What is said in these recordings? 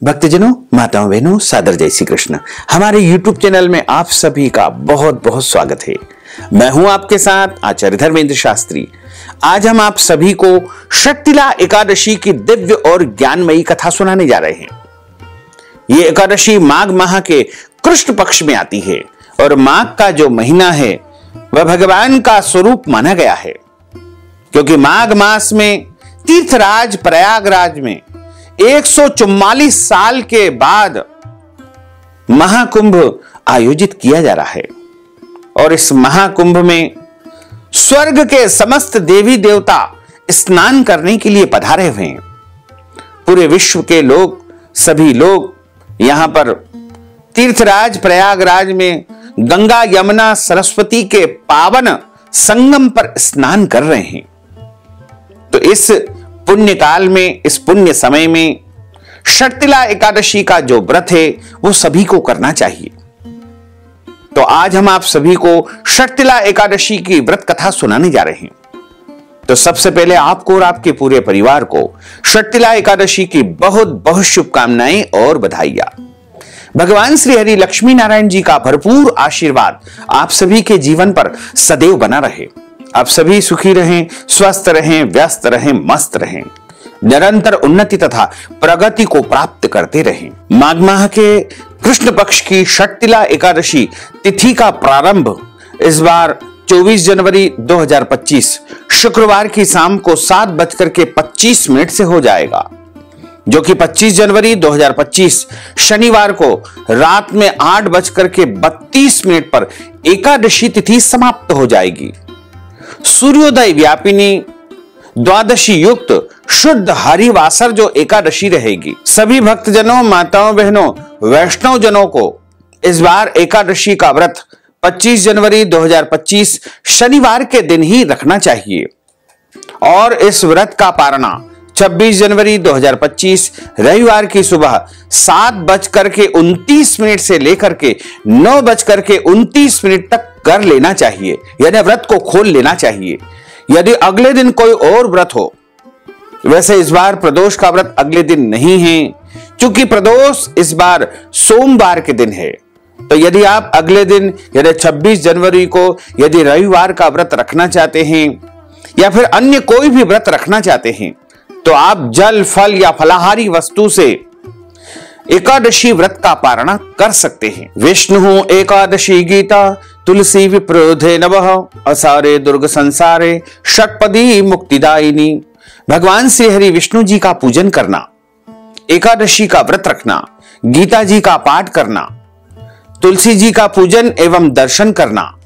भक्तजनों, माताओं, बहनों, सादर जय श्री कृष्ण। हमारे YouTube चैनल में आप सभी का बहुत बहुत स्वागत है। मैं हूं आपके साथ आचार्य धर्मेंद्र शास्त्री। आज हम आप सभी को शक्तिला एकादशी की दिव्य और ज्ञानमयी कथा सुनाने जा रहे हैं। ये एकादशी माघ माह के कृष्ण पक्ष में आती है और माघ का जो महीना है वह भगवान का स्वरूप माना गया है, क्योंकि माघ मास में तीर्थराज प्रयागराज में 144 साल के बाद महाकुंभ आयोजित किया जा रहा है और इस महाकुंभ में स्वर्ग के समस्त देवी देवता स्नान करने के लिए पधारे हुए हैं। पूरे विश्व के लोग, सभी लोग यहां पर तीर्थराज प्रयागराज में गंगा यमुना सरस्वती के पावन संगम पर स्नान कर रहे हैं। तो इस पुण्य काल में, इस पुण्य समय में शक्तिला एकादशी का जो व्रत है वो सभी को करना चाहिए। तो आज हम आप सभी को शक्तिला एकादशी की व्रत कथा सुनाने जा रहे हैं। तो सबसे पहले आपको और आपके पूरे परिवार को शक्तिला एकादशी की बहुत बहुत शुभकामनाएं और बधाइयां। भगवान श्री हरि लक्ष्मी नारायण जी का भरपूर आशीर्वाद आप सभी के जीवन पर सदैव बना रहे। आप सभी सुखी रहें, स्वस्थ रहें, व्यस्त रहें, मस्त रहें, निरंतर उन्नति तथा प्रगति को प्राप्त करते रहें। माघ माह के कृष्ण पक्ष की शक्तिला एकादशी तिथि का प्रारंभ इस बार 24 जनवरी 2025 शुक्रवार की शाम को 7:25 से हो जाएगा, जो कि 25 जनवरी 2025 शनिवार को रात में 8:32 पर एकादशी तिथि समाप्त हो जाएगी। सूर्योदय व्यापिनी द्वादशी युक्त शुद्ध हरिवासर जो एकादशी रहेगी। सभी भक्तजनों, माताओं, बहनों, वैष्णव जनों को इस बार एकादशी का व्रत 25 जनवरी 2025 शनिवार के दिन ही रखना चाहिए और इस व्रत का पारणा 26 जनवरी 2025 रविवार की सुबह 7:29 से लेकर के 9:29 तक कर लेना चाहिए, यानी व्रत को खोल लेना चाहिए। यदि अगले दिन कोई और व्रत हो, वैसे इस बार प्रदोष का व्रत अगले दिन नहीं है, क्योंकि प्रदोष इस बार सोमवार के दिन है। तो यदि आप अगले दिन यानी 26 जनवरी को यदि रविवार का व्रत रखना चाहते हैं या फिर अन्य कोई भी व्रत रखना चाहते हैं, तो आप जल, फल या फलाहारी वस्तु से एकादशी व्रत का पारणा कर सकते हैं। विष्णु एकादशी गीता तुलसी विप्रोधे नवः असारे दुर्ग संसारे षटपदी मुक्तिदायिनी। भगवान श्री हरि विष्णु जी का पूजन करना, एकादशी का व्रत रखना, गीता जी का पाठ करना, तुलसी जी का पूजन एवं दर्शन करना,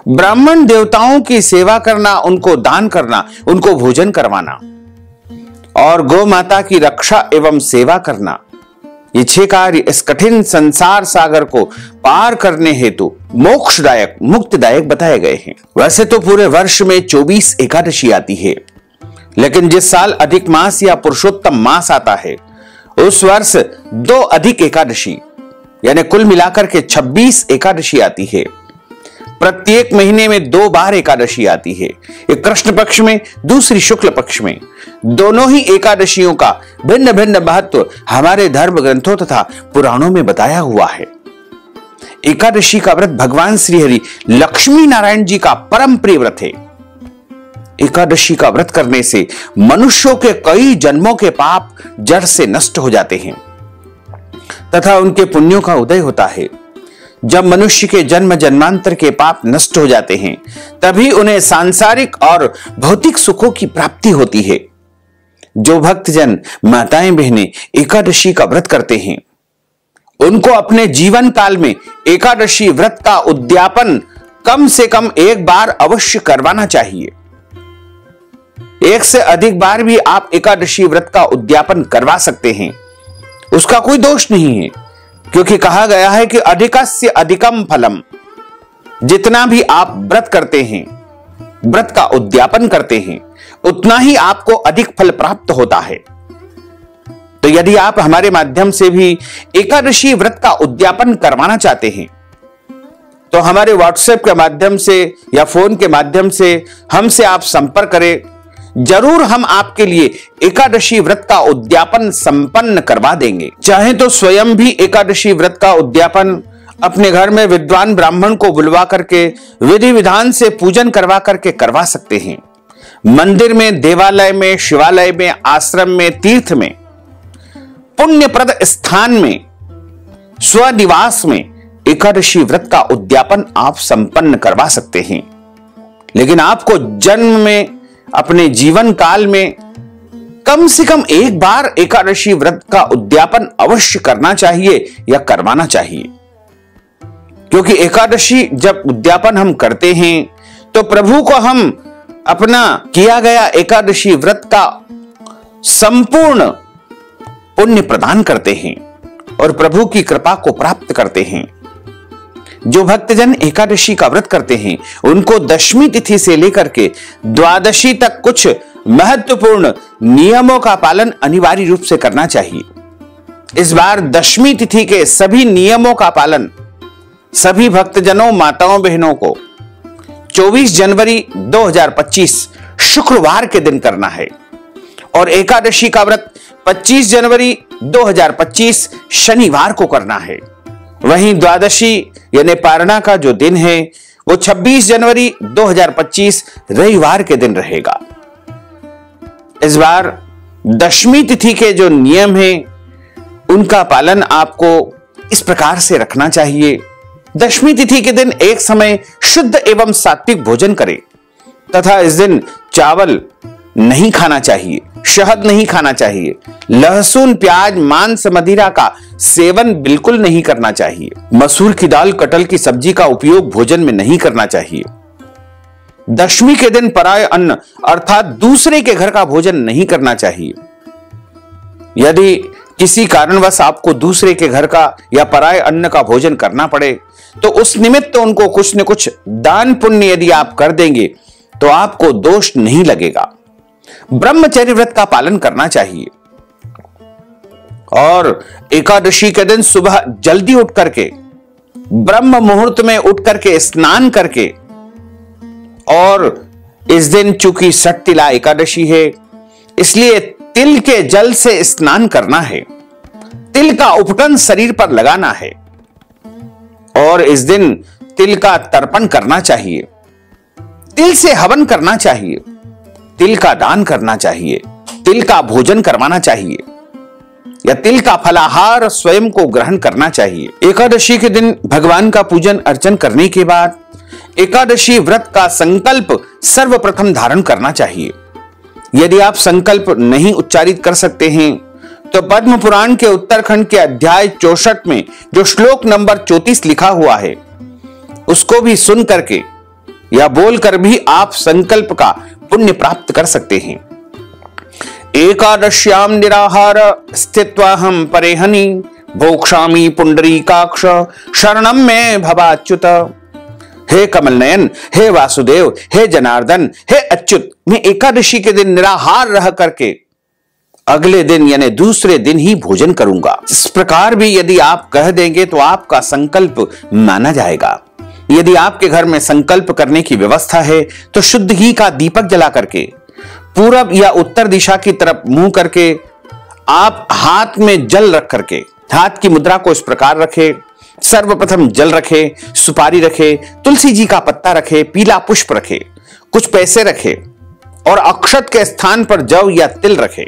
ब्राह्मण देवताओं की सेवा करना, उनको दान करना, उनको भोजन करवाना और गौ माता की रक्षा एवं सेवा करना, ये 6 कार्य इस कठिन संसार सागर को पार करने हेतु मोक्षदायक, मुक्तिदायक बताए गए हैं। वैसे तो पूरे वर्ष में 24 एकादशी आती है, लेकिन जिस साल अधिक मास या पुरुषोत्तम मास आता है उस वर्ष 2 अधिक एकादशी यानी कुल मिलाकर के 26 एकादशी आती है। प्रत्येक महीने में 2 बार एकादशी आती है, एक कृष्ण पक्ष में, दूसरी शुक्ल पक्ष में। दोनों ही एकादशियों का भिन्न भिन्न महत्व हमारे धर्म ग्रंथों तथा पुराणों में बताया हुआ है। एकादशी का व्रत भगवान श्री हरि लक्ष्मी नारायण जी का परम प्रिय व्रत है। एकादशी का व्रत करने से मनुष्यों के कई जन्मों के पाप जड़ से नष्ट हो जाते हैं तथा उनके पुण्यों का उदय होता है। जब मनुष्य के जन्म जन्मांतर के पाप नष्ट हो जाते हैं, तभी उन्हें सांसारिक और भौतिक सुखों की प्राप्ति होती है। जो भक्तजन, माताएं, बहनें एकादशी का व्रत करते हैं, उनको अपने जीवन काल में एकादशी व्रत का उद्यापन कम से कम 1 बार अवश्य करवाना चाहिए। 1 से अधिक बार भी आप एकादशी व्रत का उद्यापन करवा सकते हैं, उसका कोई दोष नहीं है, क्योंकि कहा गया है कि अधिकस्य अधिकम फलम। जितना भी आप व्रत करते हैं, व्रत का उद्यापन करते हैं, उतना ही आपको अधिक फल प्राप्त होता है। तो यदि आप हमारे माध्यम से भी एकादशी व्रत का उद्यापन करवाना चाहते हैं, तो हमारे व्हाट्सएप के माध्यम से या फोन के माध्यम से हमसे आप संपर्क करें। जरूर हम आपके लिए एकादशी व्रत का उद्यापन संपन्न करवा देंगे। चाहे तो स्वयं भी एकादशी व्रत का उद्यापन अपने घर में विद्वान ब्राह्मण को बुलवा करके विधि विधान से पूजन करवा करके करवा सकते हैं। मंदिर में, देवालय में, शिवालय में, आश्रम में, तीर्थ में, पुण्यप्रद स्थान में, स्वनिवास में एकादशी व्रत का उद्यापन आप संपन्न करवा सकते हैं। लेकिन आपको जन्म में, अपने जीवन काल में कम से कम एक बार एकादशी व्रत का उद्यापन अवश्य करना चाहिए या करवाना चाहिए। क्योंकि एकादशी जब उद्यापन हम करते हैं तो प्रभु को हम अपना किया गया एकादशी व्रत का संपूर्ण पुण्य प्रदान करते हैं और प्रभु की कृपा को प्राप्त करते हैं। जो भक्तजन एकादशी का व्रत करते हैं उनको दशमी तिथि से लेकर के द्वादशी तक कुछ महत्वपूर्ण नियमों का पालन अनिवार्य रूप से करना चाहिए। इस बार दशमी तिथि के सभी नियमों का पालन सभी भक्तजनों, माताओं, बहनों को 24 जनवरी 2025 शुक्रवार के दिन करना है और एकादशी का व्रत 25 जनवरी 2025 शनिवार को करना है। वहीं द्वादशी यानी पारणा का जो दिन है वो 26 जनवरी 2025 रविवार के दिन रहेगा। इस बार दशमी तिथि के जो नियम हैं उनका पालन आपको इस प्रकार से रखना चाहिए। दशमी तिथि के दिन एक समय शुद्ध एवं सात्विक भोजन करें तथा इस दिन चावल नहीं खाना चाहिए, शहद नहीं खाना चाहिए, लहसुन, प्याज, मांस, मदिरा का सेवन बिल्कुल नहीं करना चाहिए। मसूर की दाल, कटहल की सब्जी का उपयोग भोजन में नहीं करना चाहिए। दशमी के दिन पराय अन्न अर्थात दूसरे के घर का भोजन नहीं करना चाहिए। यदि किसी कारणवश आपको दूसरे के घर का या पराय अन्न का भोजन करना पड़े तो उस निमित्त उनको कुछ न कुछ दान पुण्य यदि आप कर देंगे तो आपको दोष नहीं लगेगा। ब्रह्मचर्य व्रत का पालन करना चाहिए और एकादशी के दिन सुबह जल्दी उठ करके, ब्रह्म मुहूर्त में उठ करके स्नान करके, और इस दिन चूंकि षटतिला एकादशी है इसलिए तिल के जल से स्नान करना है। तिल का उपटन शरीर पर लगाना है और इस दिन तिल का तर्पण करना चाहिए, तिल से हवन करना चाहिए, तिल का दान करना चाहिए, तिल का भोजन करवाना चाहिए या तिल का फलाहार स्वयं को ग्रहण करना चाहिए। एकादशी के दिन भगवान का पूजन अर्चन करने के बाद एकादशी व्रत का संकल्प सर्वप्रथम धारण करना चाहिए। यदि आप संकल्प नहीं उच्चारित कर सकते हैं तो पद्म पुराण के उत्तरखंड के अध्याय 64 में जो श्लोक नंबर 34 लिखा हुआ है उसको भी सुन करके या बोलकर भी आप संकल्प का पुण्य प्राप्त कर सकते हैं। एकादश्याम निराहार स्थित्वाहम परेहनि भोक्ष्यामि पुंडरीकाक्ष शरणम में भवाच्युत। हे कमल नयन, हे वासुदेव, हे जनार्दन, हे अच्युत, मैं एकादशी के दिन निराहार रह करके अगले दिन यानी दूसरे दिन ही भोजन करूंगा। इस प्रकार भी यदि आप कह देंगे तो आपका संकल्प माना जाएगा। यदि आपके घर में संकल्प करने की व्यवस्था है तो शुद्ध घी का दीपक जला करके पूरब या उत्तर दिशा की तरफ मुंह करके आप हाथ में जल रख करके, हाथ की मुद्रा को इस प्रकार रखे, सर्वप्रथम जल रखे, सुपारी रखे, तुलसी जी का पत्ता रखे, पीला पुष्प रखे, कुछ पैसे रखे और अक्षत के स्थान पर जव या तिल रखे।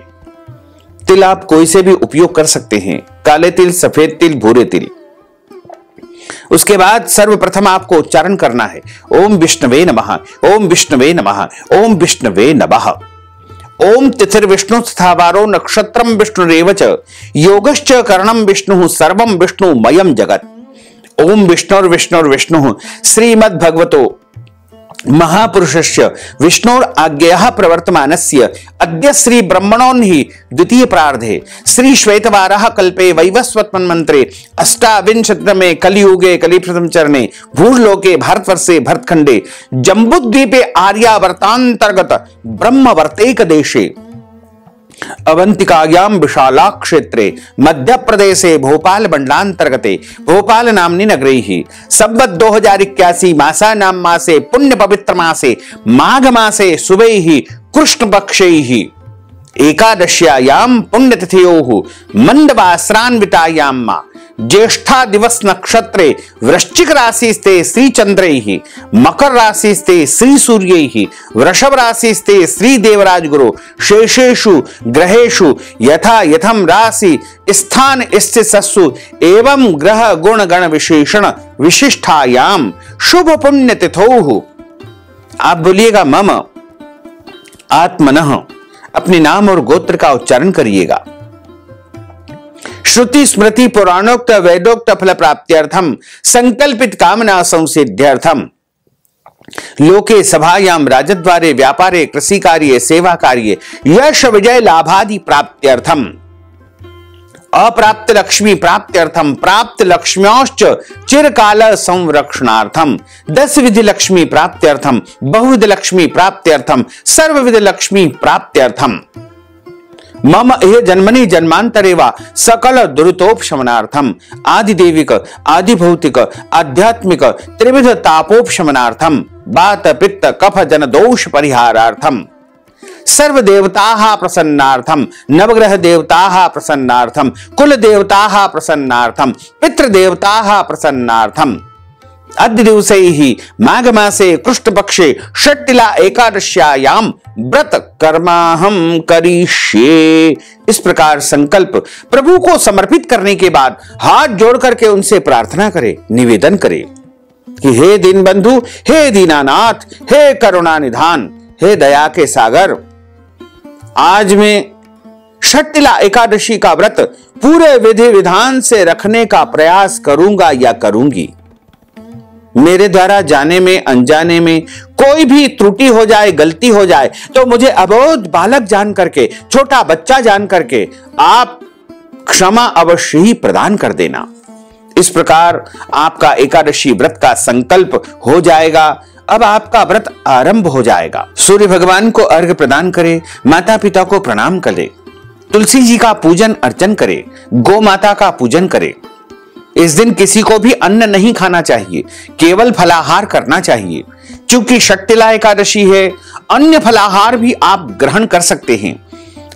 तिल आप कोई से भी उपयोग कर सकते हैं, काले तिल, सफेद तिल, भूरे तिल। उसके बाद सर्वप्रथम आपको उच्चारण करना है ओम विष्णवे नमः, ओम विष्णवे नमः, ओम विष्णवे नमः। ओम तिथिर विष्णु तथा वारो नक्षत्रम विष्णुरेव च योगश्च करणम विष्णु सर्वम विष्णुमयम जगत। ओम विष्णुर्विष्णुर्विष्णु श्रीमद् भगवतो महापुरुषस्य विष्णोर आज्ञया प्रवर्तमानस्य अद्य श्री ब्रह्मणोन्हि द्वितीय प्रार्धे श्री श्वेतवारः कल्पे वैवस्वत मंत्रे अष्टाविंशतितमे कलियुगे कलिप्रथम चरणे भूर्लोके भारतवर्षे भरतखंडे जम्बूद्वीपे आर्यावर्तांतर्गत ब्रह्मवर्तेक देशे अवंतिकायां विशाला क्षेत्रे मध्य प्रदेशे भोपाल मंडलांतर्गते भोपाल नामनी नगरी संवत् 2081 मासा नाम मासे पुण्य पवित्र मासे माघ मासे सुबह कृष्ण पक्षैः एकादश्यायाम पुण्यतिथयोः मंदवासरान्वितायां मा ज्येष्ठा दिवस नक्षत्रे वृश्चिक राशिस्ते श्री चंद्रैः मकर राशिस्ते श्री सूर्यैः वृषभ राशिस्ते श्री देवराज गुरु शेषेषु ग्रहेषु यथा यथम राशि स्थान स्थितस्सु एवं ग्रह गुण गण विशेषण विशिष्टायाम शुभ पुण्य तिथौः। आप बोलिएगा मम आत्मनः, अपने नाम और गोत्र का उच्चारण करिएगा। श्रुति स्मृति पुराणोक्त वेदोक्त फल प्राप्त्यर्थम संकल्पित कामना संसिद्ध्यर्थम लोके सभायां राजद्वारे व्यापारे कृषि कार्ये सेवा कार्ये यश विजय लाभादि प्राप्त्यर्थम अप्राप्त लक्ष्मी प्राप्त्यर्थम प्राप्त लक्ष्म्योश्च चिरकाल संरक्षणार्थम 10 विधि लक्ष्मी प्राप्त्यर्थम बहुविध लक्ष्मी प्राप्त्यर्थम सर्वविध लक्ष्मी प्राप्त्यर्थम मम एह जन्मनि जन्मांतरे वा सकल दुरितोपशमनार्थम आदिदेविक आदिभौतिक आध्यात्मिक त्रिविध तापोपशमनार्थम वात पित्त कफ जन दोष परिहारार्थम सर्व देवताः प्रसन्नार्थम नवग्रह देवताः प्रसन्नार्थम कुल देवताः प्रसन्नार्थम पितृ देवताः प्रसन्नार्थम अद्य दिवसैः माघ मासे कृष्ण पक्षे षट्टिला एकादश्यायाम व्रत कर्माहम करिष्ये। इस प्रकार संकल्प प्रभु को समर्पित करने के बाद हाथ जोड़ करके उनसे प्रार्थना करे, निवेदन करे कि हे दीन बंधु, हे दीनानाथ, हे करुणा निधान, हे दया के सागर, आज मैं षट्टिला एकादशी का व्रत पूरे विधि विधान से रखने का प्रयास करूंगा या करूंगी। मेरे द्वारा जाने में अनजाने में कोई भी त्रुटि हो जाए, गलती हो जाए तो मुझे अबोध बालक जान करके, छोटा बच्चा जान करके आप क्षमा अवश्य ही प्रदान कर देना। इस प्रकार आपका एकादशी व्रत का संकल्प हो जाएगा। अब आपका व्रत आरंभ हो जाएगा। सूर्य भगवान को अर्घ्य प्रदान करें, माता पिता को प्रणाम करें, तुलसी जी का पूजन अर्चन करें, गौ माता का पूजन करें। इस दिन किसी को भी अन्न नहीं खाना चाहिए, केवल फलाहार करना चाहिए। क्योंकि षट्टिला एकादशी है, अन्य फलाहार भी आप ग्रहण कर सकते हैं,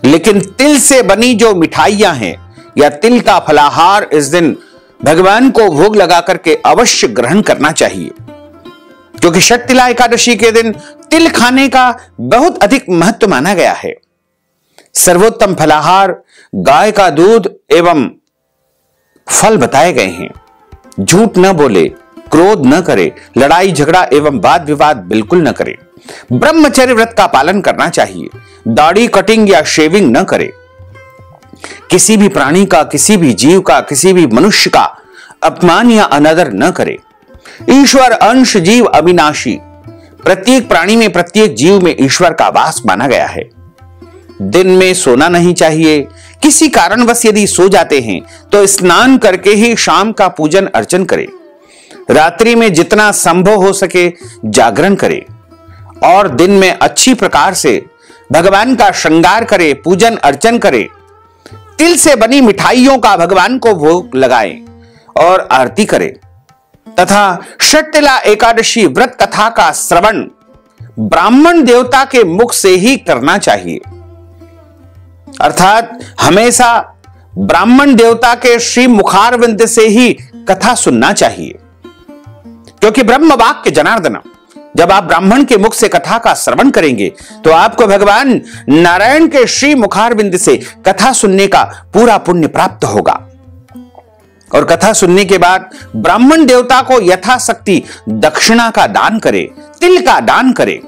लेकिन तिल से बनी जो मिठाइयां हैं या तिल का फलाहार इस दिन भगवान को भोग लगा करके अवश्य ग्रहण करना चाहिए। क्योंकि षट्टिला एकादशी के दिन तिल खाने का बहुत अधिक महत्व माना गया है। सर्वोत्तम फलाहार गाय का दूध एवं फल बताए गए हैं। झूठ न बोले, क्रोध न करे, लड़ाई झगड़ा एवं वाद विवाद बिल्कुल न करे। ब्रह्मचर्य व्रत का पालन करना चाहिए। दाढ़ी कटिंग या शेविंग न करे। किसी भी प्राणी का, किसी भी जीव का, किसी भी मनुष्य का अपमान या अनादर न करे। ईश्वर अंश जीव अविनाशी, प्रत्येक प्राणी में, प्रत्येक जीव में ईश्वर का वास माना गया है। दिन में सोना नहीं चाहिए। किसी कारणवश यदि सो जाते हैं तो स्नान करके ही शाम का पूजन अर्चन करें। रात्रि में जितना संभव हो सके जागरण करें और दिन में अच्छी प्रकार से भगवान का श्रृंगार करें, पूजन अर्चन करें। तिल से बनी मिठाइयों का भगवान को भोग लगाएं और आरती करें तथा षट्टिला एकादशी व्रत कथा का श्रवण ब्राह्मण देवता के मुख से ही करना चाहिए। अर्थात हमेशा ब्राह्मण देवता के श्री मुखारविंद से ही कथा सुनना चाहिए। क्योंकि ब्रह्म वाक्य जनार्दन, जब आप ब्राह्मण के मुख से कथा का श्रवण करेंगे तो आपको भगवान नारायण के श्री मुखारविंद से कथा सुनने का पूरा पुण्य प्राप्त होगा। और कथा सुनने के बाद ब्राह्मण देवता को यथाशक्ति दक्षिणा का दान करें, तिल का दान करें।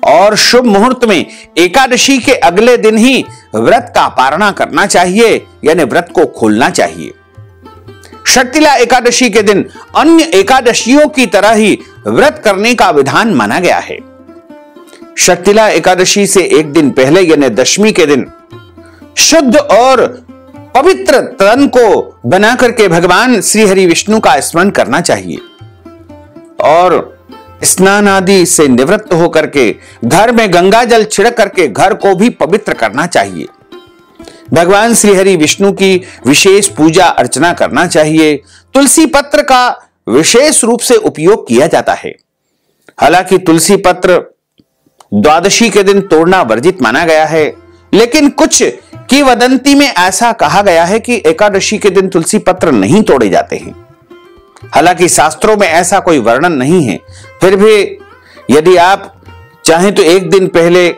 और शुभ मुहूर्त में एकादशी के अगले दिन ही व्रत का पारणा करना चाहिए, यानी व्रत को खोलना चाहिए। षट्टिला एकादशी के दिन अन्य एकादशियों की तरह ही व्रत करने का विधान माना गया है। षट्टिला एकादशी से एक दिन पहले यानी दशमी के दिन शुद्ध और पवित्र तन को बना करके भगवान श्री हरि विष्णु का स्मरण करना चाहिए और स्नान आदि से निवृत्त होकर के घर में गंगा जल छिड़क करके घर को भी पवित्र करना चाहिए। भगवान श्री हरि विष्णु की विशेष पूजा अर्चना करना चाहिए। तुलसी पत्र का विशेष रूप से उपयोग किया जाता है। हालांकि तुलसी पत्र द्वादशी के दिन तोड़ना वर्जित माना गया है, लेकिन कुछ किंवदंती में ऐसा कहा गया है कि एकादशी के दिन तुलसी पत्र नहीं तोड़े जाते हैं। हालांकि शास्त्रों में ऐसा कोई वर्णन नहीं है, फिर भी यदि आप चाहें तो एक दिन पहले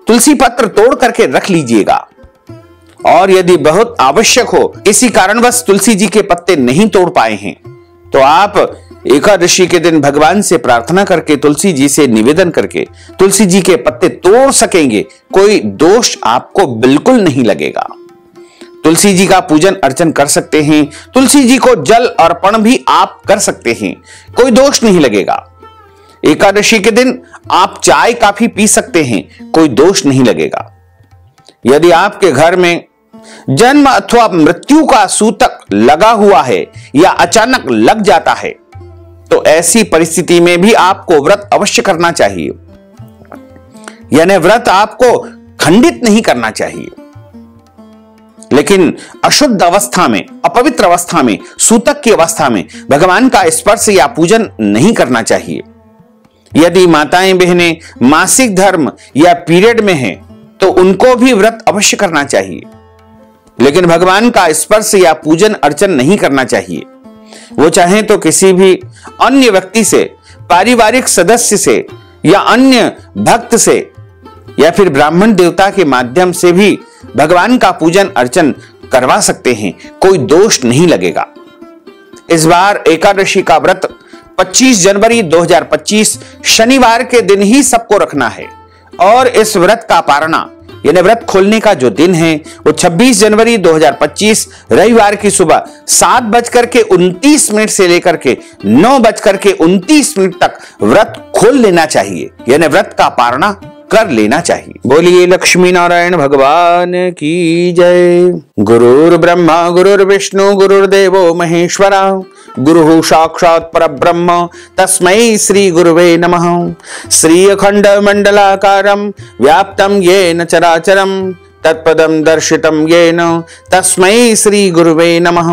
तुलसी पत्र तोड़ करके रख लीजिएगा, और यदि बहुत आवश्यक हो, इसी कारणवश तुलसी जी के पत्ते नहीं तोड़ पाए हैं, तो आप एकादशी के दिन भगवान से प्रार्थना करके, तुलसी जी से निवेदन करके तुलसी जी के पत्ते तोड़ सकेंगे। कोई दोष आपको बिल्कुल नहीं लगेगा। तुलसी जी का पूजन अर्चन कर सकते हैं, तुलसी जी को जल अर्पण भी आप कर सकते हैं, कोई दोष नहीं लगेगा। एकादशी के दिन आप चाय काफी पी सकते हैं, कोई दोष नहीं लगेगा। यदि आपके घर में जन्म अथवा मृत्यु का सूतक लगा हुआ है या अचानक लग जाता है, तो ऐसी परिस्थिति में भी आपको व्रत अवश्य करना चाहिए, यानी व्रत आपको खंडित नहीं करना चाहिए। लेकिन अशुद्ध अवस्था में, अपवित्र अवस्था में, सूतक की अवस्था में भगवान का स्पर्श या पूजन नहीं करना चाहिए। यदि माताएं बहनें मासिक धर्म या पीरियड में हैं, तो उनको भी व्रत अवश्य करना चाहिए, लेकिन भगवान का स्पर्श या पूजन अर्चन नहीं करना चाहिए। वो चाहे तो किसी भी अन्य व्यक्ति से, पारिवारिक सदस्य से या अन्य भक्त से या फिर ब्राह्मण देवता के माध्यम से भी भगवान का पूजन अर्चन करवा सकते हैं, कोई दोष नहीं लगेगा। इस बार एकादशी का व्रत 25 जनवरी 2025 शनिवार के दिन ही सबको रखना है, और इस व्रत का पारणा यानी व्रत खोलने का जो दिन है वो 26 जनवरी 2025 रविवार की सुबह 7:29 से लेकर के 9:29 तक व्रत खोल लेना चाहिए, यानी व्रत का पारणा कर लेना चाहिए। बोलिए लक्ष्मी नारायण भगवान की जय। गुरुर्ब्रह्मा गुरुर्विष्णु गुरुर्देवो महेश्वरा, गुरुः साक्षात् परब्रह्म तस्मै श्री गुरुवे नमः। श्री अखंड मंडलाकारं व्याप्तं येन चराचरं तत्पदं दर्शितं येन तस्मै श्री गुरुवे नमः।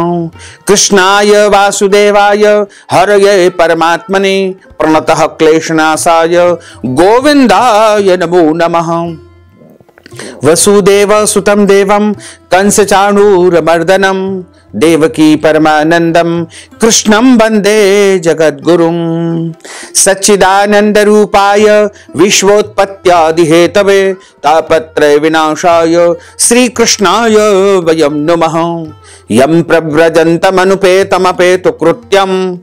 कृष्णाय वासुदेवाय हरये परमात्मने प्रणतः क्लेशनाशाय गोविन्दाय नमो नमः। वसुदेव सुतं देवं कंसचाणूरमर्दनं देवकी परमानंदम कृष्णं वंदे जगद्गुरुं। सच्चिदानंद रूपाय विश्वोत्पत्त्यादि हेतवे तापत्रय विनाशाय श्री कृष्णाय वयं नमः। यं प्रव्रजन्तमनुपेतमपेतु कृत्यं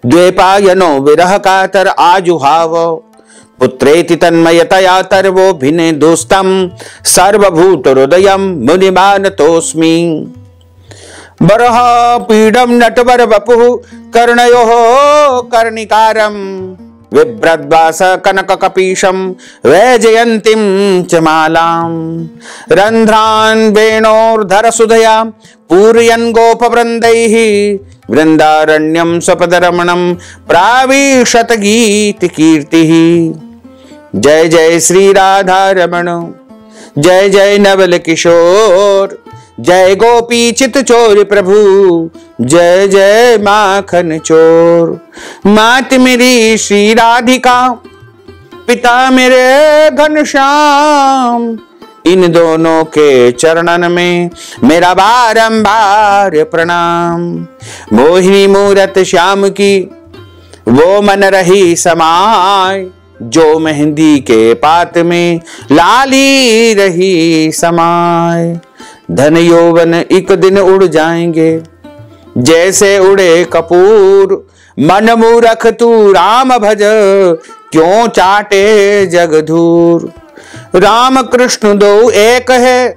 द्वैपायनो विरह कातर आजुहाव। पुत्रेति तन्मयतया तर्वो भिने दोस्तं सर्वभूत हृदयं मुनिमानतोऽस्मि। बरह पीडम नटवर वपुः कर्णयोः कर्णिकारं बिभ्रद्वास कनक कपीशं वैजयन्तीं च मालां। रन्ध्रान् वेणोर्धर सुधया पूरयन् गोपवृन्दैः वृन्दारण्यं स्वपदरमणं प्राविशत गीत कीर्तिः। जय जय श्री राधा रमण, जय जय नवल किशोर, जय गोपी चित चोर प्रभु, जय जय माखन चोर। मात मेरी श्री राधिका, पिता मेरे घनश्याम, इन दोनों के चरणन में मेरा बारंबार प्रणाम। मोहिनी मूरत श्याम की वो मन रही समाय, जो मेहंदी के पात में लाली रही समाय। धन यौवन एक दिन उड़ जाएंगे जैसे उड़े कपूर, मन मूरख तू राम भज क्यों चाटे जगधूर। राम कृष्ण दो एक है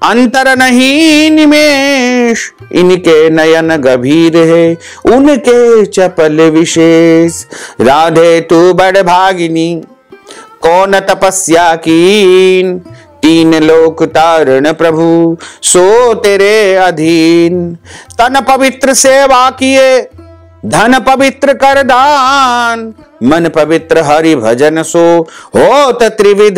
अंतर नहीं निमेष, इनके नयन गंभीर है उनके चपल विशेष। राधे तू बड़ भागिनी कौन तपस्या कीन, तीन लोक तारण प्रभु सो तेरे अधीन। तन पवित्र सेवा किए धन पवित्र कर दान, मन पवित्र हरि भजन सो होत त्रिविध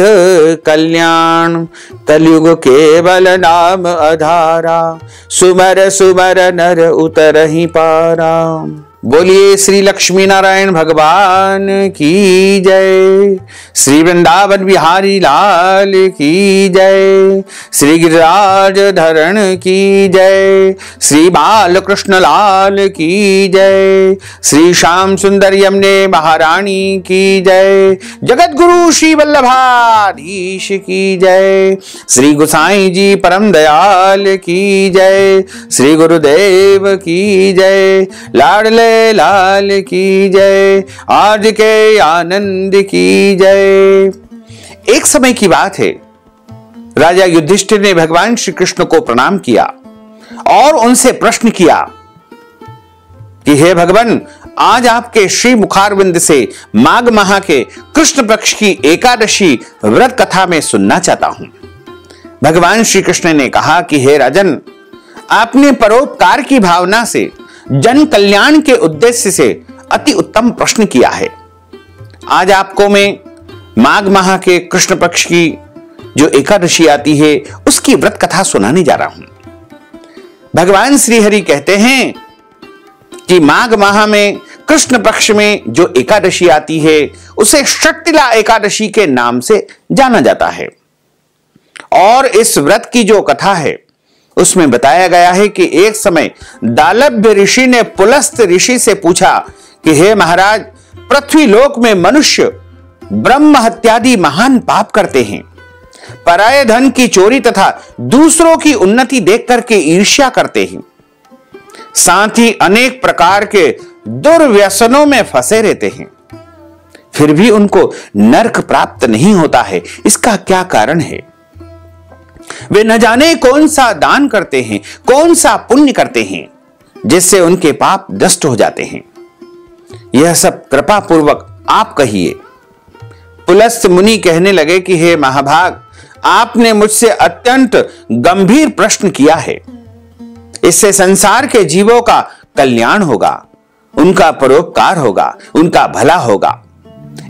कल्याण। कलयुग केवल नाम आधारा, सुमर सुमर नर उतरहि पारा। बोलिए श्री लक्ष्मी नारायण भगवान की जय। श्री वृंदावन बिहारी लाल की जय। श्री गिरिराज धरण की जय। श्री बालकृष्ण लाल की जय। श्री श्याम सुंदर यमुने महारानी की जय। जगत गुरु श्री वल्लभाधीश की जय। श्री गोसाई जी परम दयाल की जय। श्री गुरुदेव की जय। लाडले लाल की जय। आज के आनंद की जय। एक समय की बात है, राजा युधिष्ठिर ने भगवान श्री कृष्ण को प्रणाम किया और उनसे प्रश्न किया कि हे भगवान, आज आपके श्री मुखारविंद से माघ माह के कृष्ण पक्ष की एकादशी व्रत कथा में सुनना चाहता हूं। भगवान श्री कृष्ण ने कहा कि हे राजन, आपने परोपकार की भावना से, जन कल्याण के उद्देश्य से अति उत्तम प्रश्न किया है। आज आपको मैं माघ माह के कृष्ण पक्ष की जो एकादशी आती है उसकी व्रत कथा सुनाने जा रहा हूं। भगवान श्री हरि कहते हैं कि माघ माह में कृष्ण पक्ष में जो एकादशी आती है उसे षट्तिला एकादशी के नाम से जाना जाता है। और इस व्रत की जो कथा है उसमें बताया गया है कि एक समय दालभ्य ऋषि ने पुलस्त ऋषि से पूछा कि हे महाराज, पृथ्वी लोक में मनुष्य ब्रह्म हत्यादि महान पाप करते हैं, पराये धन की चोरी तथा दूसरों की उन्नति देख करके ईर्ष्या करते हैं, साथ ही अनेक प्रकार के दुर्व्यसनों में फंसे रहते हैं, फिर भी उनको नरक प्राप्त नहीं होता है। इसका क्या कारण है? वे न जाने कौन सा दान करते हैं, कौन सा पुण्य करते हैं जिससे उनके पाप नष्ट हो जाते हैं। यह सब कृपा पूर्वक आप कहिए। पुलस्त मुनि कहने लगे कि हे महाभाग, आपने मुझसे अत्यंत गंभीर प्रश्न किया है। इससे संसार के जीवों का कल्याण होगा, उनका परोपकार होगा, उनका भला होगा।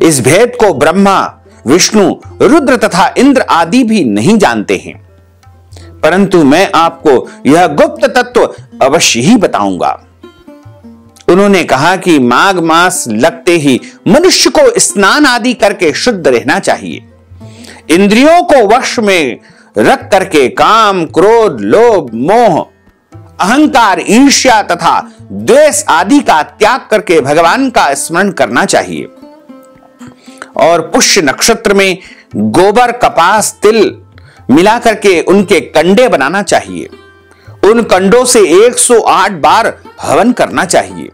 इस भेद को ब्रह्मा, विष्णु, रुद्र तथा इंद्र आदि भी नहीं जानते हैं, परंतु मैं आपको यह गुप्त तत्व अवश्य ही बताऊंगा। उन्होंने कहा कि माघ मास लगते ही मनुष्य को स्नान आदि करके शुद्ध रहना चाहिए। इंद्रियों को वश में रख करके काम, क्रोध, लोभ, मोह, अहंकार, ईर्ष्या तथा द्वेष आदि का त्याग करके भगवान का स्मरण करना चाहिए। और पुष्य नक्षत्र में गोबर, कपास, तिल मिला करके उनके कंडे बनाना चाहिए। उन कंडों से 108 बार हवन करना चाहिए।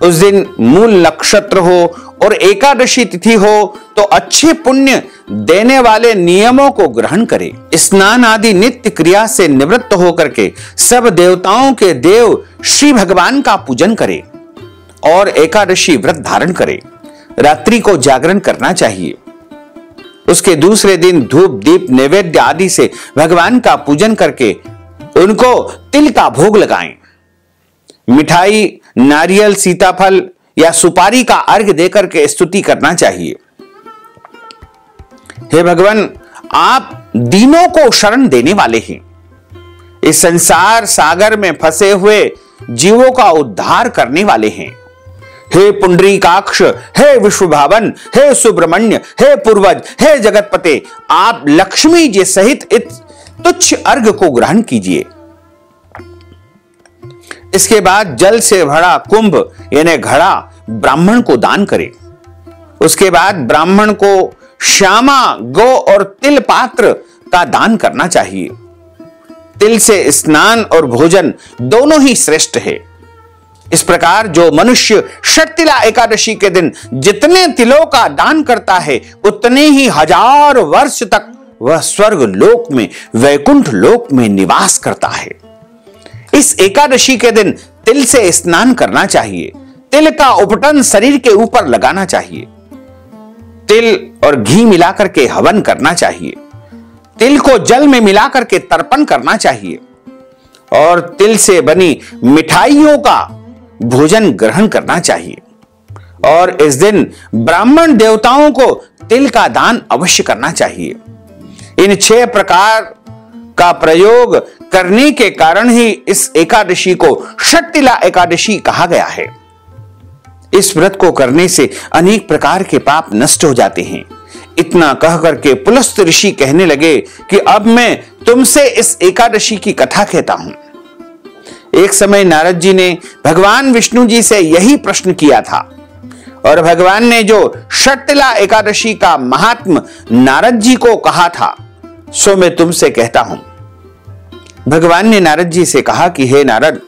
उस दिन मूल नक्षत्र हो और एकादशी तिथि हो तो अच्छे पुण्य देने वाले नियमों को ग्रहण करे। स्नान आदि नित्य क्रिया से निवृत्त होकर के सब देवताओं के देव श्री भगवान का पूजन करे और एकादशी व्रत धारण करे। रात्रि को जागरण करना चाहिए। उसके दूसरे दिन धूप, दीप, नैवेद्य आदि से भगवान का पूजन करके उनको तिल का भोग लगाएं। मिठाई, नारियल, सीताफल या सुपारी का अर्घ्य देकर के स्तुति करना चाहिए। हे भगवान, आप दीनों को शरण देने वाले हैं। इस संसार सागर में फंसे हुए जीवों का उद्धार करने वाले हैं। हे पुंडरीकाक्ष, हे विश्वभावन, हे सुब्रमण्य, हे पूर्वज, हे जगतपते, आप लक्ष्मी जी सहित इस तुच्छ अर्घ को ग्रहण कीजिए। इसके बाद जल से भरा कुंभ यानी घड़ा ब्राह्मण को दान करें। उसके बाद ब्राह्मण को श्यामा, गौ और तिल पात्र का दान करना चाहिए। तिल से स्नान और भोजन दोनों ही श्रेष्ठ है। इस प्रकार जो मनुष्य षट्तिला एकादशी के दिन जितने तिलों का दान करता है उतने ही 1000 वर्ष तक वह स्वर्ग लोक में, वैकुंठ लोक में निवास करता है। इस एकादशी के दिन तिल से स्नान करना चाहिए। तिल का उपटन शरीर के ऊपर लगाना चाहिए। तिल और घी मिलाकर के हवन करना चाहिए। तिल को जल में मिलाकर के तर्पण करना चाहिए और तिल से बनी मिठाइयों का भोजन ग्रहण करना चाहिए। और इस दिन ब्राह्मण देवताओं को तिल का दान अवश्य करना चाहिए। इन 6 प्रकार का प्रयोग करने के कारण ही इस एकादशी को षट्तिला एकादशी कहा गया है। इस व्रत को करने से अनेक प्रकार के पाप नष्ट हो जाते हैं। इतना कह करके पुलस्त ऋषि कहने लगे कि अब मैं तुमसे इस एकादशी की कथा कहता हूं। एक समय नारद जी ने भगवान विष्णु जी से यही प्रश्न किया था और भगवान ने जो षटतिला एकादशी का महात्म नारद जी को कहा था सो मैं तुमसे कहता हूं। भगवान ने नारद जी से कहा कि हे नारद,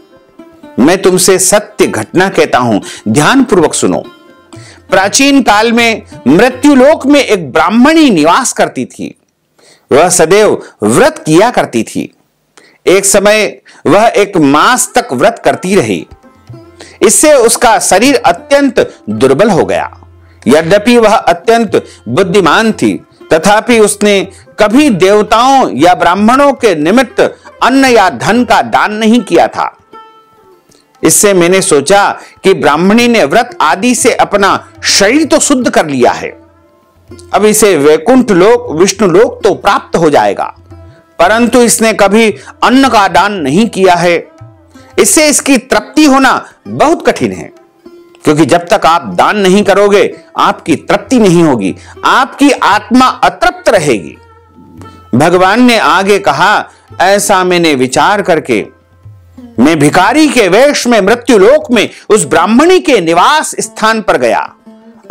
मैं तुमसे सत्य घटना कहता हूं, ध्यान पूर्वक सुनो। प्राचीन काल में मृत्युलोक में एक ब्राह्मणी निवास करती थी। वह सदैव व्रत किया करती थी। एक समय वह एक मास तक व्रत करती रही। इससे उसका शरीर अत्यंत दुर्बल हो गया। यद्यपि वह अत्यंत बुद्धिमान थी, तथापि उसने कभी देवताओं या ब्राह्मणों के निमित्त अन्न या धन का दान नहीं किया था। इससे मैंने सोचा कि ब्राह्मणी ने व्रत आदि से अपना शरीर तो शुद्ध कर लिया है, अब इसे वैकुंठ लोक विष्णु लोक तो प्राप्त हो जाएगा, परंतु इसने कभी अन्न का दान नहीं किया है। इससे इसकी तृप्ति होना बहुत कठिन है, क्योंकि जब तक आप दान नहीं करोगे आपकी तृप्ति नहीं होगी, आपकी आत्मा अतृप्त रहेगी। भगवान ने आगे कहा, ऐसा मैंने विचार करके मैं भिखारी के वेश में मृत्युलोक में उस ब्राह्मणी के निवास स्थान पर गया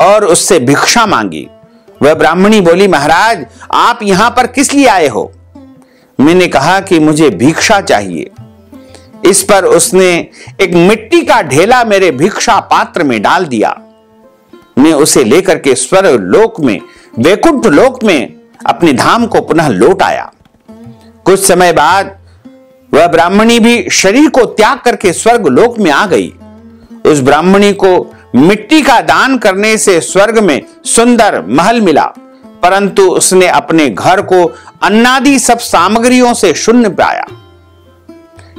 और उससे भिक्षा मांगी। वह ब्राह्मणी बोली, महाराज आप यहां पर किस लिए आए हो? मैंने कहा कि मुझे भिक्षा चाहिए। इस पर उसने एक मिट्टी का ढेला मेरे भिक्षा पात्र में डाल दिया। मैं उसे लेकर के स्वर्ग लोक में वैकुंठ लोक में अपने धाम को पुनः लौट आया। कुछ समय बाद वह ब्राह्मणी भी शरीर को त्याग करके स्वर्ग लोक में आ गई। उस ब्राह्मणी को मिट्टी का दान करने से स्वर्ग में सुंदर महल मिला, परंतु उसने अपने घर को अन्नादि सब सामग्रियों से शून्य पाया।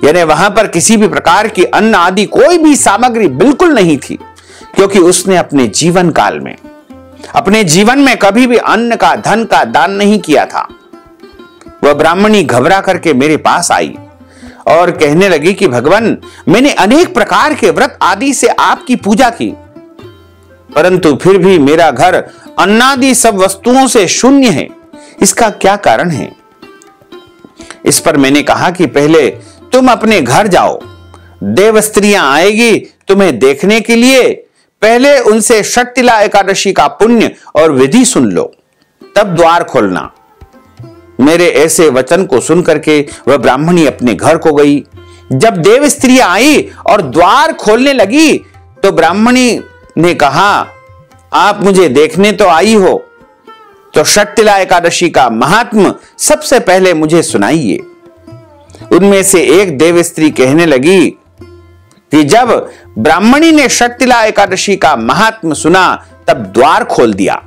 यानी वहां पर किसी भी प्रकार की अन्न आदि कोई भी सामग्री बिल्कुल नहीं थी, क्योंकि उसने अपने जीवन में कभी भी अन्न का धन का दान नहीं किया था। वह ब्राह्मणी घबरा करके मेरे पास आई और कहने लगी कि भगवान, मैंने अनेक प्रकार के व्रत आदि से आपकी पूजा की, परंतु फिर भी मेरा घर अन्नादि सब वस्तुओं से शून्य है। इसका क्या कारण है? इस पर मैंने कहा कि पहले तुम अपने घर जाओ, देव स्त्रियां आएगी तुम्हें देखने के लिए, पहले उनसे षटतिला एकादशी का पुण्य और विधि सुन लो, तब द्वार खोलना। मेरे ऐसे वचन को सुनकर के वह ब्राह्मणी अपने घर को गई। जब देव स्त्रियां आई और द्वार खोलने लगी तो ब्राह्मणी ने कहा, आप मुझे देखने तो आई हो, तो षटतिला एकादशी का महात्म सबसे पहले मुझे सुनाइए। उनमें से एक देव स्त्री कहने लगी कि जब ब्राह्मणी ने षटतिला एकादशी का महात्म सुना तब द्वार खोल दिया।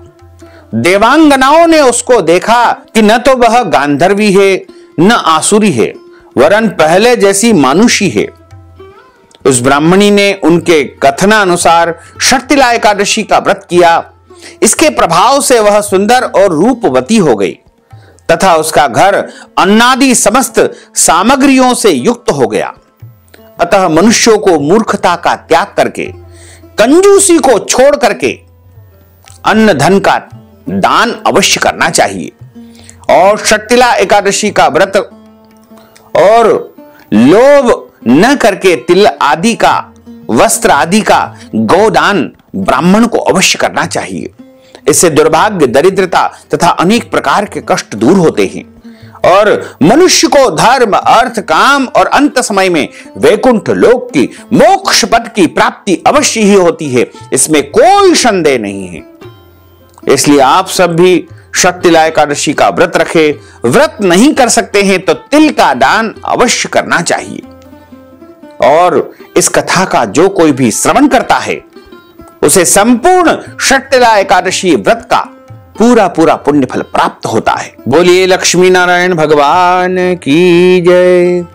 देवांगनाओं ने उसको देखा कि न तो वह गांधर्वी है न आसुरी है, वरन पहले जैसी मानुषी है। उस ब्राह्मणी ने उनके कथनानुसार षटतिला एकादशी का व्रत किया। इसके प्रभाव से वह सुंदर और रूपवती हो गई तथा उसका घर अन्नादि समस्त सामग्रियों से युक्त हो गया। अतः मनुष्यों को मूर्खता का त्याग करके, कंजूसी को छोड़ करके अन्न धन का दान अवश्य करना चाहिए और षटतिला एकादशी का व्रत और लोभ न करके तिल आदि का, वस्त्र आदि का गोदान ब्राह्मण को अवश्य करना चाहिए। इससे दुर्भाग्य, दरिद्रता तथा अनेक प्रकार के कष्ट दूर होते हैं और मनुष्य को धर्म, अर्थ, काम और अंत समय में वैकुंठ लोक की, मोक्ष पद की प्राप्ति अवश्य ही होती है, इसमें कोई संदेह नहीं है। इसलिए आप सब भी षटतिला एकादशी का व्रत रखें। व्रत नहीं कर सकते हैं तो तिल का दान अवश्य करना चाहिए और इस कथा का जो कोई भी श्रवण करता है उसे संपूर्ण षटतिला एकादशी व्रत का पूरा पूरा पुण्य फल प्राप्त होता है। बोलिए लक्ष्मी नारायण भगवान की जय।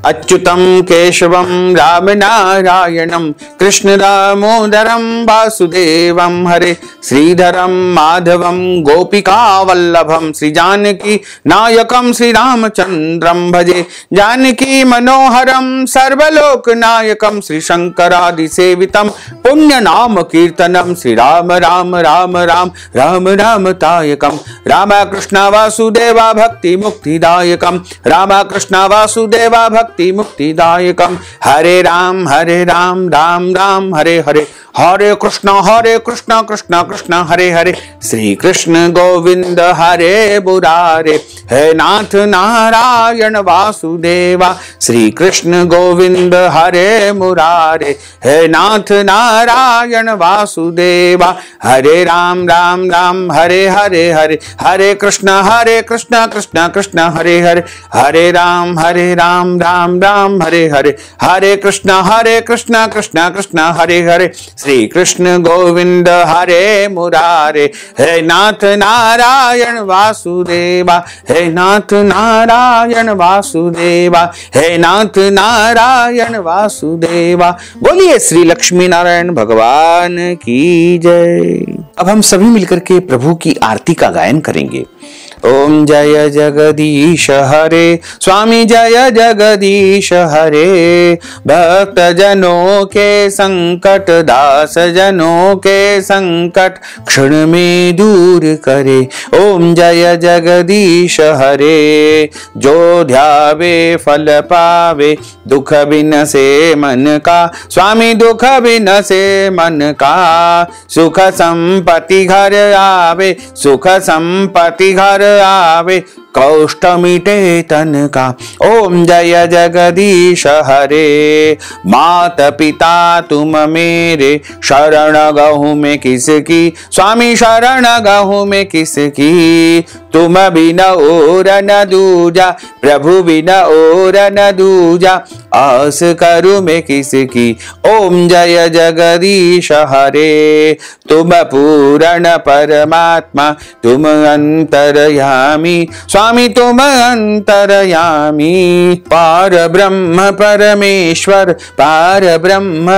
अच्युतं केशवं राम नारायणं कृष्ण दामोदरं वासुदेवं हरे श्रीधरं माधवं गोपिका वल्लभं श्री जानकी नायकं श्री रामचंद्रं भजे जानकी मनोहरं सर्वलोक नायकं श्री शंकरादि सेवितं पुण्य नाम कीर्तनं श्री राम राम राम राम राम राम तायकं राम कृष्ण वासुदेवा भक्ति मुक्तिदायकं राम कृष्ण वासुदेवा भक्ति मुक्तिदायकं हरे राम राम राम हरे हरे हरे कृष्ण कृष्ण कृष्ण हरे हरे श्री कृष्ण गोविंद हरे मुरारे हे नाथ नारायण वासुदेवा श्री कृष्ण गोविंद हरे मुरारे हे नाथ नारायण वासुदेवा हरे राम राम हरे हरे हरे हरे कृष्ण कृष्ण कृष्ण हरे हरे हरे राम राम राम हरे हरे हरे कृष्ण कृष्ण कृष्ण हरे हरे श्री कृष्ण गोविंद हरे मुरारे हे नाथ नारायण वासुदेवा हे नाथ नारायण वासुदेवा हे नाथ नारायण वासुदेवा। बोलिए श्री लक्ष्मी नारायण भगवान की जय। अब हम सभी मिलकर के प्रभु की आरती का गायन करेंगे। ओम जय जगदीश हरे स्वामी जय जगदीश हरे भक्त जनों के संकट दास जनों के संकट क्षण में दूर करे। ओम जय जगदीश हरे जो ध्यावे फल पावे दुख बिन से मन का स्वामी दुख बिन से मन का सुख संपत्ति घर आवे सुख संपत्ति घर आवे कष्ट मिटे तन का। ओम जय जगदीश हरे मात पिता तुम मेरे शरण गहूँ में किसकी स्वामी शरण गहूँ में किसकी तुम बिना और न दूजा प्रभु बिना और न दूजा आस करूँ मैं किसकी। ओम जय जगदीश हरे तुम पूर्ण परमात्मा तुम अंतर्यामी स्वामी तुम अंतर्यामी पार ब्रह्म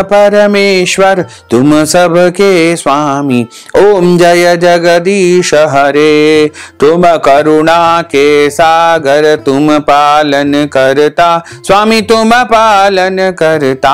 परमेश्वर तुम सबके स्वामी। ओम जय जगदीश हरे तुम करुणा के सागर तुम पालन करता स्वामी तुम पालन करता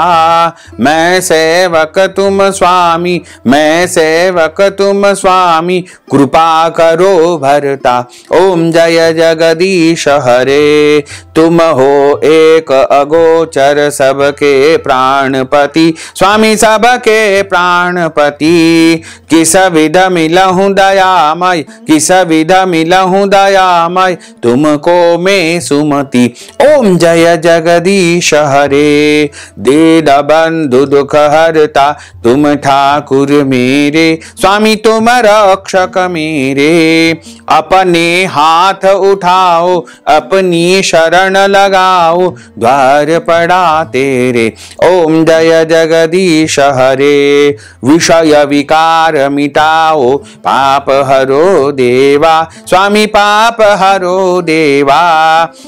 मैं सेवक तुम स्वामी मैं सेवक तुम स्वामी कृपा करो भरता। ओम जय जगदीश हरे तुम हो एक अगोचर सबके प्राणपति स्वामी सबके प्राणपति किस विध मिलहूँ दयामय किस विध मिलहूँ दयामय तुमको मैं सुमति। ओम जय जगदीश हरे दीन बंधु दुख हरता तुम ठाकुर मेरे स्वामी तुम रक्षक मेरे अपने हाथ उठाओ अपनी शरण लगाओ द्वार पड़ा तेरे। ओम जय जगदीश हरे विषय विकार मिटाओ पाप हरो देवा स्वामी पाप हरो देवा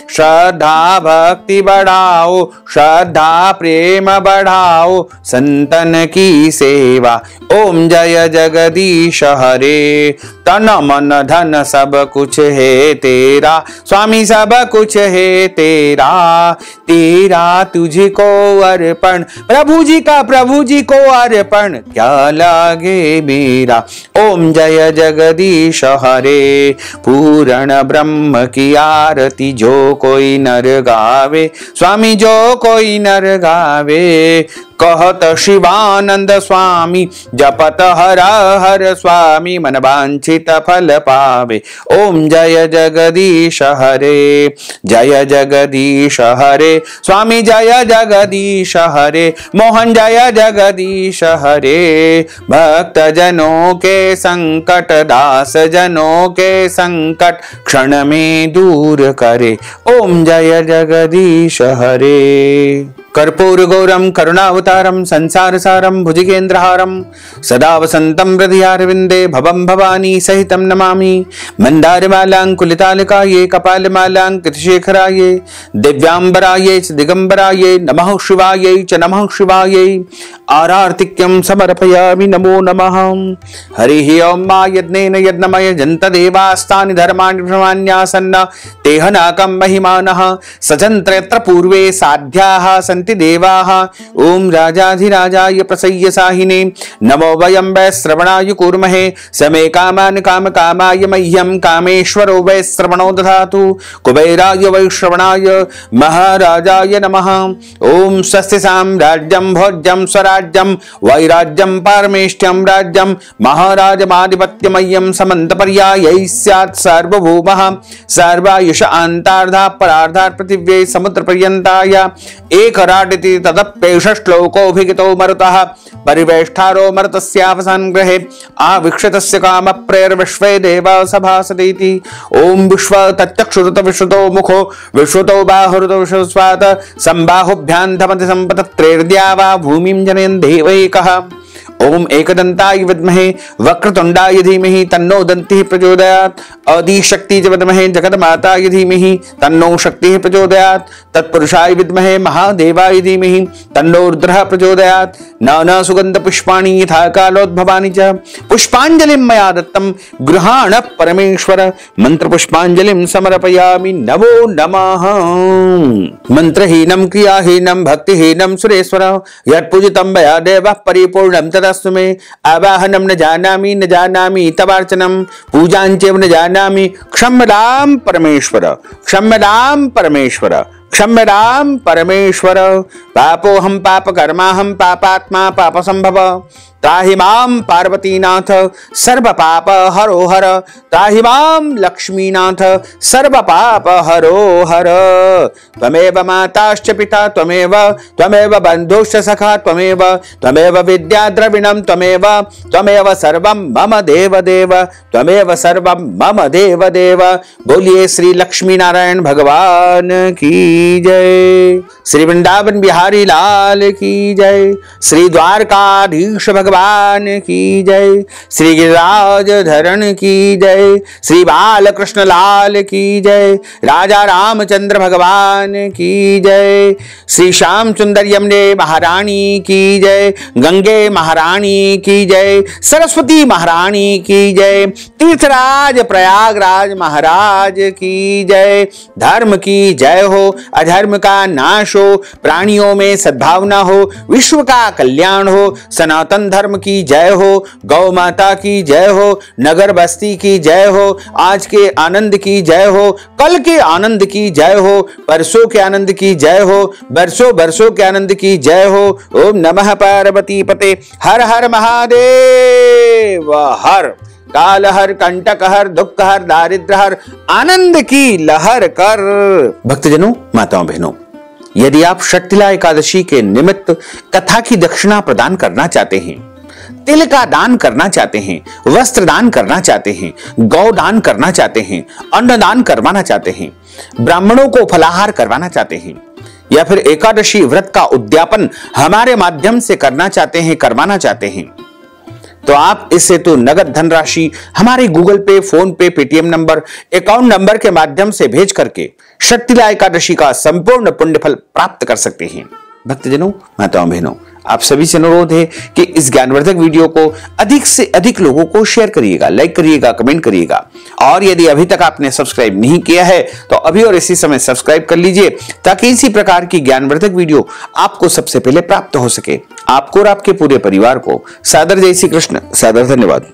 श्रद्धा भक्ति बढ़ाओ श्रद्धा प्रेम बढ़ाओ संतन की सेवा। ओम जय जगदीश हरे तन मन धन सब कुछ है तेरा स्वामी सब कुछ है तेरा तेरा तुझको अर्पण प्रभु जी को अर्पण क्या लागे मेरा। ओम जय जगदीश हरे पूर्ण ब्रह्म की आरती जो कोई नर गावे स्वामी जो कोई नर गावे कहत शिवानंद स्वामी जपत हर हर स्वामी मन वांछित फल पावे। ओम जय जगदीश हरे जय जगदीश हरे स्वामी जय जगदीश हरे मोहन जय जगदीश हरे भक्त जनों के संकट दास जनों के संकट क्षण में दूर करे। ओम जय जगदीश हरे। कर्पूरगौरं करुणावतारं संसारसारं भुजगेन्द्रहारं सदा वसन्तं हृदयारविन्दे भवं भवानी सहितं नमामि। मन्दारमालाङ्कुलितालिकायै कपालमालाङ्कितशेखरायै दिव्याम्बरायै च दिगम्बरायै नमः शिवायै च नमः शिवायै आरार्तिक्यं समर्पयामि नमो नमः। हरिः ओं मा यज्ञेन यज्ञमय जन्तदेवास्तानि धर्माणि ब्रह्माण्यासन्न तेह नाकं महिमानः सजन्त्रयत्र पूर्वे साध्याः सन्ति देवाः। ओम राजाधिराजाय प्रसय्य साहिने नमो वयं वै श्रवणाय कूर्महे समे कामान् काम कामाय मह्यं कामेश्वरो वै श्रवणो दधातु कुबेराय वै श्रवणाय महाराजाय नमः। ओम स्वस्ति साम्राज्यं भोज्यं स्वराज्यं वैराज्यं पारमेष्ट्यं राज्यं महाराजमाधिपत्यमय्यं समन्तपर्यायै स्यात् सार्वभौमः सर्वायुष अन्तार्धा परार्धा पृथिव्यै समुद्रपर्यन्ताय एकराटिति तदप्येष श्लोकोऽभिहितो मरुतः परिवेष्टारो मरुतस्यावसान् ग्रहे आविक्षतस्य कामप्रेर्विश्वे देवा सभासतीति। ओम विश्व तच्चक्षुरुत विश्रुतो मुखो विश्रुतो बाहुरुतो विश्वस्वात् संबाहुभ्यां धमति संपतत्रेर्द्या वा भूमिं जनयन् देवैकः। ओम एकदंताय विद्महे वक्रतुंडाय धीमहि तन्नो दन्तिः प्रचोदयात् आदिशक्ति च विद्महे जगन्माताय धीमहि तन्नो शक्तिः प्रचोदयात् तत्पुरुषाय विद्महे महादेवाय धीमहि तन्नो रुद्रः प्रचोदयात्। नाना सुगंध पुष्पाणि यथा कालोद्भवानि च पुष्पांजलिं मया दत्तं गृहाण परमेश्वर मंत्र पुष्पांजलिं समर्पयामि नमो नमः। मंत्रहीनं क्रियाहीनं भक्तिहीनं सुरेश्वर यत्पूजितं मया देवः परिपूर्णं तदस्तु मे आवाहनं न जानामि तवार्चनं पूजाञ्चैव न जानामि क्षम्यतां परमेश्वर क्षम्यतां परमेश्वर क्षम्यतां परमेश्वर। पापोऽहं पापकर्माहं पापात्मा पापसंभव त्राहि मां पार्वतीनाथ सर्व पाप हरो हर त्राहि मां लक्ष्मीनाथ सर्व पाप हरो हर। त्वमेव माताश्च पिता त्वमेव बन्धुश्च सखा त्वमेव विद्या द्रविणं त्वमेव सर्वं मम देव देव त्वमेव सर्वं मम देव देव। बोलिए श्री लक्ष्मी नारायण भगवान की जय, श्री वृंदावन बिहारी लाल की जय, श्री द्वारकाधीश भगवान की जय, श्री गिरिराज धरण की जय, श्री बालकृष्ण लाल की जय, राजा रामचंद्र भगवान की जय, श्री श्याम सुंदर यमुने महारानी की जय, गंगे महारानी की जय, सरस्वती महारानी की जय, तीर्थराज प्रयागराज महाराज की जय। धर्म की जय हो, अधर्म का नाश हो, प्राणियों में सद्भावना हो, विश्व का कल्याण हो, सनातन धर्म की जय हो, गौ माता की जय हो, नगर बस्ती की जय हो, आज के आनंद की जय हो, कल के आनंद की जय हो, परसों के आनंद की जय हो, बरसों बरसों के आनंद की जय हो। ओम नमः पार्वती पते हर हर महादेव हर काल हर कंटक हर दुख हर दारिद्र हर आनंद की लहर कर। भक्तजनों माताओं बहनों, यदि आप षटतिला एकादशी के निमित्त कथा की दक्षिणा प्रदान करना चाहते हैं, तिल का दान करना चाहते हैं, वस्त्र दान करना चाहते हैं, गौ दान करना चाहते हैं, अन्न दान करवाना चाहते हैं, ब्राह्मणों को फलाहार करवाना चाहते हैं, या फिर एकादशी व्रत का उद्यापन हमारे माध्यम से करना चाहते हैं, करवाना चाहते हैं, तो आप इस हेतु नगद धनराशि हमारे गूगल पे, फोन पे, पेटीएम नंबर, अकाउंट नंबर के माध्यम से भेज करके षटतिला एकादशी का संपूर्ण पुण्य फल प्राप्त कर सकते हैं। भक्तजनों माताओं बहनों, आप सभी से अनुरोध है कि इस ज्ञानवर्धक वीडियो को अधिक से अधिक लोगों को शेयर करिएगा, लाइक करिएगा, कमेंट करिएगा, और यदि अभी तक आपने सब्सक्राइब नहीं किया है तो अभी और इसी समय सब्सक्राइब कर लीजिए, ताकि इसी प्रकार की ज्ञानवर्धक वीडियो आपको सबसे पहले प्राप्त हो सके। आपको और आपके पूरे परिवार को सादर जय श्री कृष्ण, सादर धन्यवाद।